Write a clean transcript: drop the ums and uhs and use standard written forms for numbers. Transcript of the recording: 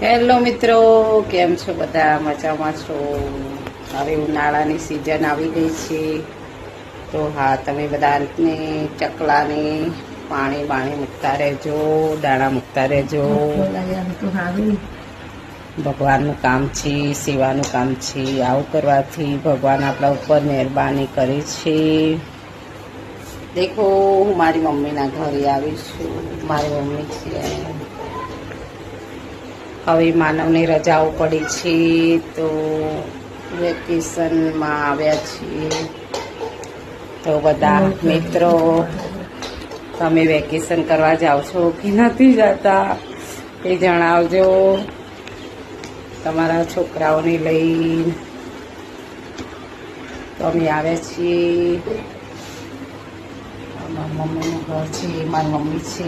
Hello મિત્રો, કેમ છો બધા? મજામાં છો? હવે ઉનાળાની સિઝન આવી ગઈ છે તો હા, તમે બધાને ચકલાને પાણી મૂકતા રહેજો, દાણા મૂકતા રહેજો. ભગવાનનું કામ છે, સેવાનું કામ છે. આવું કરવાથી ભગવાન આપણા ઉપર મહેરબાની કરે છે. દેખો, હું મારી મમ્મીના ઘરે આવી છું. મારી મમ્મી છે. હવે માનવની રજાઓ પડી છે તો વેકેશનમાં આવ્યા છીએ. તો બધા મિત્રો, તમે વેકેશન કરવા જાઓ છો કે નથી જતા એ જણાવજો. તમારા છોકરાઓને લઈ તો અમે આવ્યા છીએ. મારી મમ્મીનું ઘર છે, મારી મમ્મી છે.